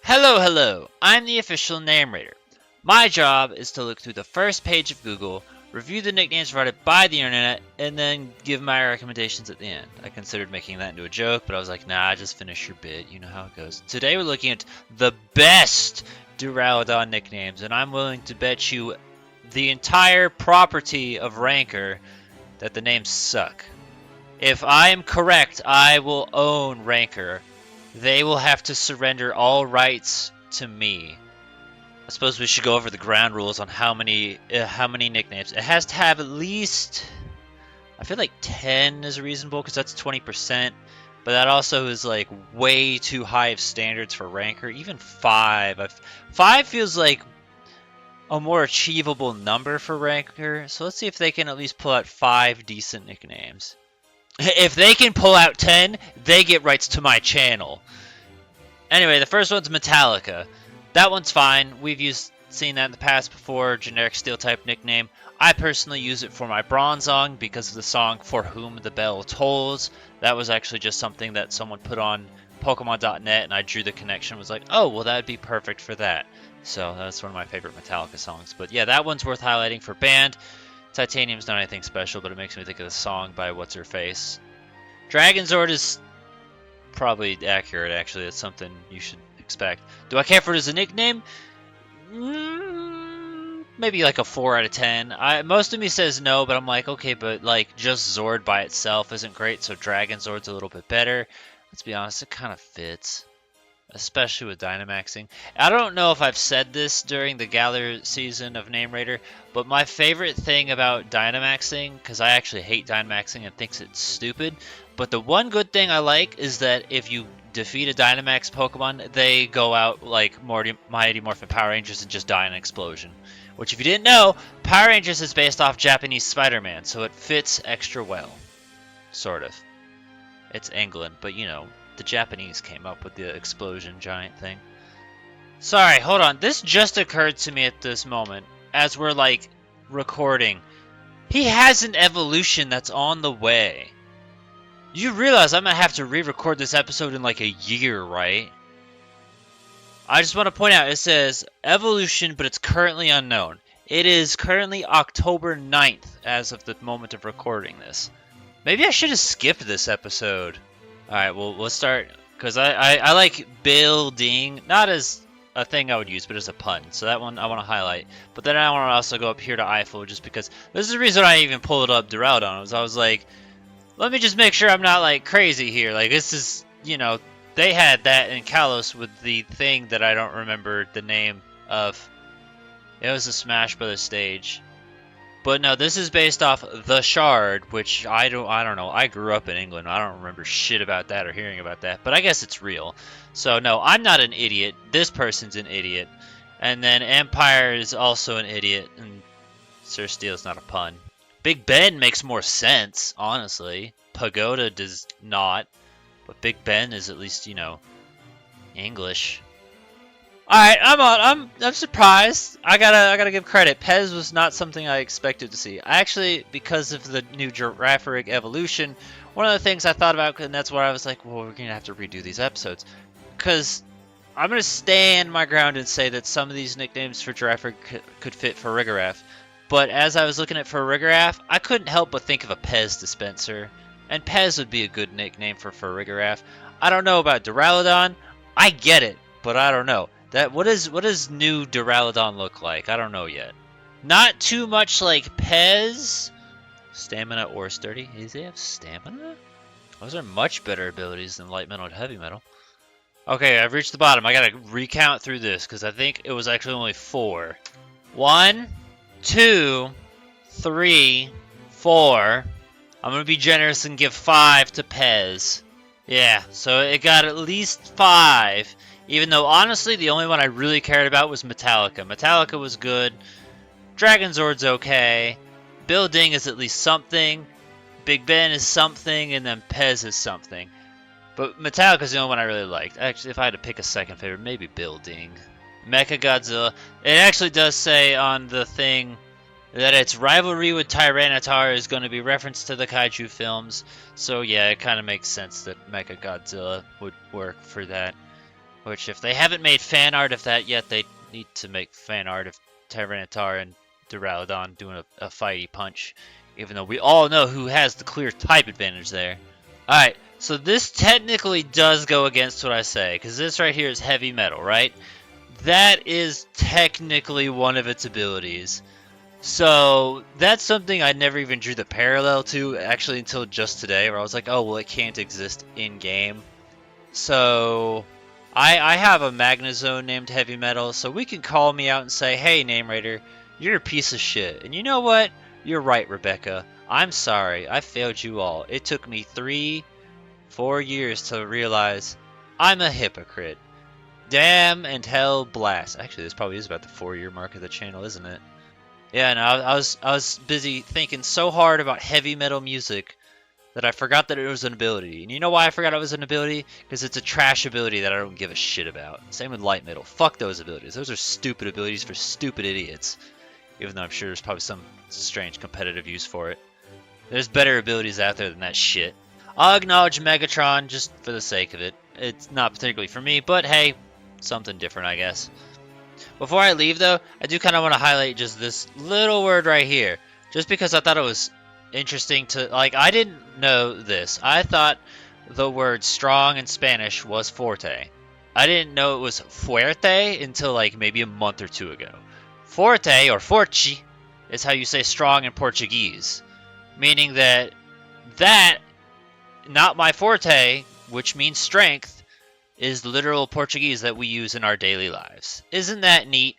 Hello, hello! I'm the official narrator. My job is to look through the first page of Google, review the nicknames provided by the internet, and then give my recommendations at the end. I considered making that into a joke, but I was like, nah, just finish your bit. You know how it goes. Today we're looking at the best Duraludon nicknames, and I'm willing to bet you the entire property of Ranker that the names suck. If I am correct, I will own Ranker. They will have to surrender all rights to me. I suppose we should go over the ground rules on how many nicknames. It has to have at least, I feel like 10 is reasonable because that's 20%. But that also is like way too high of standards for Ranker. Even 5. 5 feels like a more achievable number for Ranker. So let's see if they can at least pull out 5 decent nicknames. If they can pull out 10, they get rights to my channel. Anyway, the first one's Metallica. That one's fine. We've seen that in the past before. Generic steel type nickname. I personally use it for my Bronzong because of the song For Whom the Bell Tolls. That was actually just something that someone put on Pokemon.net and I drew the connection. Was like, oh, well, that would be perfect for that. So that's one of my favorite Metallica songs. But yeah, that one's worth highlighting for band. Titanium's not anything special, but it makes me think of the song by What's-Her-Face. Dragonzord is probably accurate, actually. It's something you should expect. Do I care for it as a nickname? Maybe like a 4 out of 10. Most of me says no, but I'm like, okay, but like just Zord by itself isn't great, so Dragonzord's a little bit better. Let's be honest, it kind of fits. Especially with Dynamaxing. I don't know if I've said this during the Galar season of Name Raider, but my favorite thing about Dynamaxing, because I actually hate Dynamaxing and thinks it's stupid, but the one good thing I like is that if you defeat a Dynamax Pokemon, they go out like Mighty Morphin Power Rangers and just die in an explosion. Which, if you didn't know, Power Rangers is based off Japanese Spider-Man, so it fits extra well. Sort of. It's England, but you know, the Japanese came up with the explosion giant thing. Sorry, hold on. This just occurred to me at this moment as we're like recording. He has an evolution that's on the way. You realize I'm gonna have to re-record this episode in like a year, right? I just want to point out it says evolution, but it's currently unknown. It is currently October 9th as of the moment of recording this. Maybe I should have skipped this episode. Alright, well, we'll start, because I like building, not as a thing I would use, but as a pun. So that one I want to highlight. But then I want to also go up here to Eiffel, just because this is the reason I even pulled up Duraludon. I was like, let me just make sure I'm not, like, crazy here. Like, this is, you know, they had that in Kalos with the thing that I don't remember the name of. It was a Smash Brothers stage. But no, this is based off The Shard, which I don't know. I grew up in England. I don't remember shit about that or hearing about that. But I guess it's real. So no, I'm not an idiot. This person's an idiot. And then Empire is also an idiot. And Sir Steel's not a pun. Big Ben makes more sense, honestly. Pagoda does not. But Big Ben is at least, you know, English. Alright, I'm surprised. I gotta give credit. Pez was not something I expected to see. I actually, because of the new Girafarig evolution, one of the things I thought about, and that's why I was like, well, we're gonna have to redo these episodes. Because I'm gonna stand my ground and say that some of these nicknames for Girafarig could fit for Farigiraf. But as I was looking at Farigiraf, I couldn't help but think of a Pez dispenser. And Pez would be a good nickname for Farigiraf. I don't know about Duraludon. I get it, but I don't know. What does new Duraludon look like? I don't know yet. Not too much like Pez. Stamina or sturdy. Does he have stamina? Those are much better abilities than light metal and heavy metal. Okay, I've reached the bottom. I gotta recount through this because I think it was actually only 4. 1, 2, 3, 4. I'm gonna be generous and give 5 to Pez. Yeah, so it got at least 5. Even though, honestly, the only one I really cared about was Metallica. Metallica was good. Dragonzord's okay. Building is at least something. Big Ben is something. And then Pez is something. But Metallica's the only one I really liked. Actually, if I had to pick a second favorite, maybe Building. Mechagodzilla. It actually does say on the thing that its rivalry with Tyranitar is going to be referenced to the Kaiju films. So, yeah, it kind of makes sense that Mechagodzilla would work for that. Which, if they haven't made fan art of that yet, they need to make fan art of Tyranitar and Duraludon doing a fighty punch. Even though we all know who has the clear type advantage there. Alright, so this technically does go against what I say, because this right here is heavy metal, right? That is technically one of its abilities. So that's something I never even drew the parallel to, actually, until just today, where I was like, oh, well, it can't exist in-game. So I have a Magnezone named Heavy Metal, so we can call me out and say, hey, Name Raider, you're a piece of shit. And you know what? You're right, Rebecca. I'm sorry. I failed you all. It took me 3-4 years to realize I'm a hypocrite. Damn and hell blast. Actually, this probably is about the 4-year mark of the channel, isn't it? Yeah, no, I was busy thinking so hard about heavy metal music that I forgot that it was an ability. And you know why I forgot it was an ability? Because it's a trash ability that I don't give a shit about. Same with light metal. Fuck those abilities. Those are stupid abilities for stupid idiots. Even though I'm sure there's probably some strange competitive use for it. There's better abilities out there than that shit. I'll acknowledge Megatron just for the sake of it. It's not particularly for me, but hey, something different, I guess. Before I leave, though, I do kind of want to highlight just this little word right here. Just because I thought it was interesting to... Like, I didn't know this. I thought the word strong in Spanish was fuerte. I didn't know it was fuerte until, like, maybe a month or two ago. Forte, or forte, is how you say strong in Portuguese. Meaning that, not my forte, which means strength, is literal Portuguese that we use in our daily lives. Isn't that neat?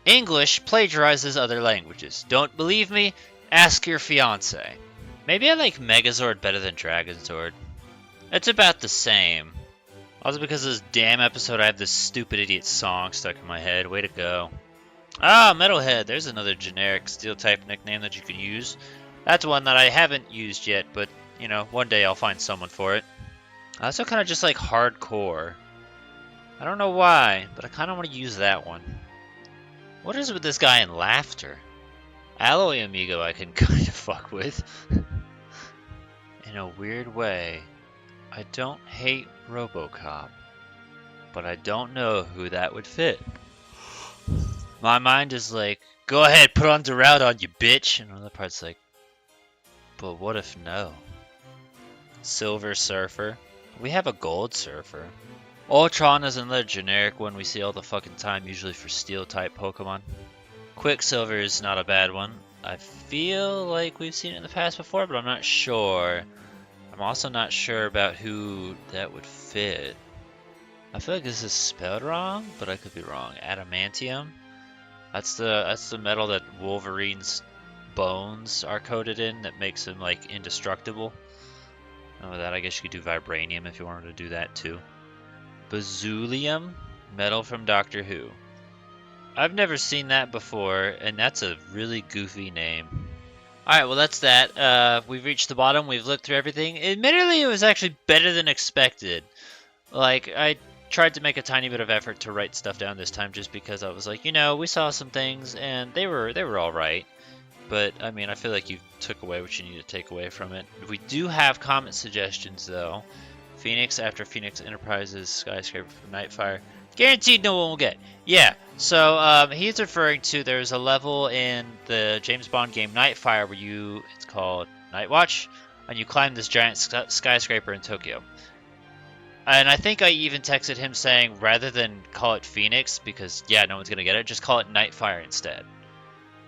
English plagiarizes other languages. Don't believe me? Ask your fiance. Maybe I like Megazord better than Dragonzord. It's about the same. Also because of this damn episode I have this stupid idiot song stuck in my head. Way to go. Ah, Metalhead. There's another generic Steel-type nickname that you can use. That's one that I haven't used yet, but, you know, one day I'll find someone for it. I also kind of just like hardcore. I don't know why, but I kind of want to use that one. What is with this guy in laughter? Alloy Amigo I can kind of fuck with. In a weird way. I don't hate RoboCop, but I don't know who that would fit. My mind is like, go ahead, put on Duraludon, you bitch! And another part's like, but what if no? Silver Surfer. We have a Gold Surfer. Ultron is another generic one we see all the fucking time, usually for Steel-type Pokemon. Quicksilver is not a bad one. I feel like we've seen it in the past before, but I'm not sure. I'm also not sure about who that would fit. I feel like this is spelled wrong, but I could be wrong. Adamantium? That's the metal that Wolverine's bones are coated in that makes him, like, indestructible. Oh, that I guess you could do Vibranium if you wanted to do that too. Bazulium, metal from Doctor Who. I've never seen that before, and that's a really goofy name. Alright, well that's that. We've reached the bottom, we've looked through everything. Admittedly, it was actually better than expected. Like, I tried to make a tiny bit of effort to write stuff down this time just because I was like, you know, we saw some things, and they were alright. But, I mean, I feel like you took away what you need to take away from it. We do have comment suggestions, though. Phoenix after Phoenix Enterprises, Skyscraper from Nightfire. Guaranteed no one will get. Yeah, so he's referring to, there's a level in the James Bond game Nightfire where it's called Nightwatch, and you climb this giant skyscraper in Tokyo. And I think I even texted him saying, rather than call it Phoenix, because, yeah, no one's going to get it, just call it Nightfire instead.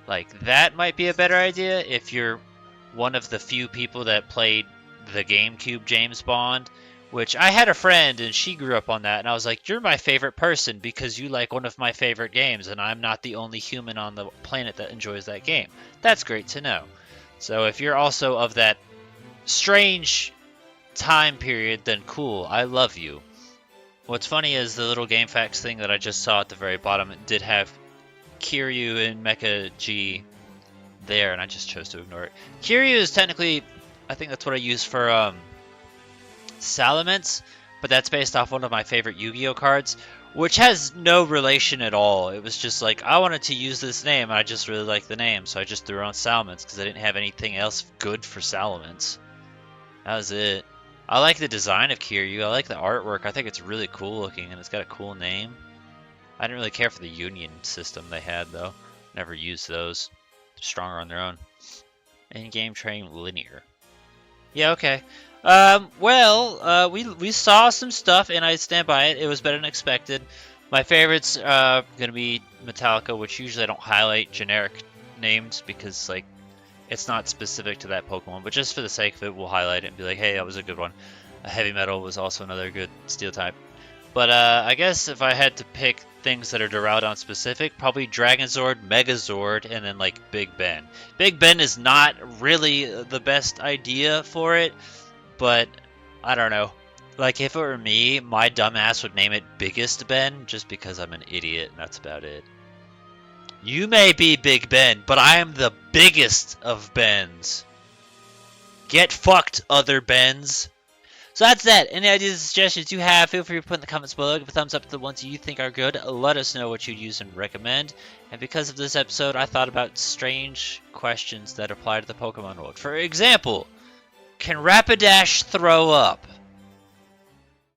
Like, that might be a better idea if you're one of the few people that played the GameCube James Bond, which I had a friend and she grew up on that, and I was like, you're my favorite person because you like one of my favorite games, and I'm not the only human on the planet that enjoys that game. That's great to know. So if you're also of that strange time period, then cool, I love you. What's funny is the little Game Facts thing that I just saw at the very bottom, it did have Kiryu and Mecha G there, and I just chose to ignore it. Kiryu is technically, I think that's what I use for Salamence, but that's based off one of my favorite Yu-Gi-Oh cards, which has no relation at all. It was just like, I wanted to use this name, and I just really like the name, so I just threw on Salamence, because I didn't have anything else good for Salamence. That was it. I like the design of Kiryu. I like the artwork. I think it's really cool looking, and it's got a cool name. I didn't really care for the Union system they had, though. Never used those. Stronger on their own. In-game training linear. Yeah, okay. We saw some stuff, and I stand by it. It was better than expected. My favorites gonna be Metallica, which usually I don't highlight generic names because like it's not specific to that Pokemon. But just for the sake of it, we'll highlight it and be like, hey, that was a good one. Heavy Metal was also another good Steel type. But I guess if I had to pick things that are Duraludon specific, probably Dragonzord, Megazord, and then like Big Ben. Big Ben is not really the best idea for it, but I don't know. Like if it were me, my dumbass would name it Biggest Ben just because I'm an idiot and that's about it. You may be Big Ben, but I am the biggest of Bens. Get fucked, other Bens. So that's that. Any ideas or suggestions you have, feel free to put in the comments below. Give a thumbs up to the ones you think are good. Let us know what you'd use and recommend. And because of this episode, I thought about strange questions that apply to the Pokemon world. For example, can Rapidash throw up?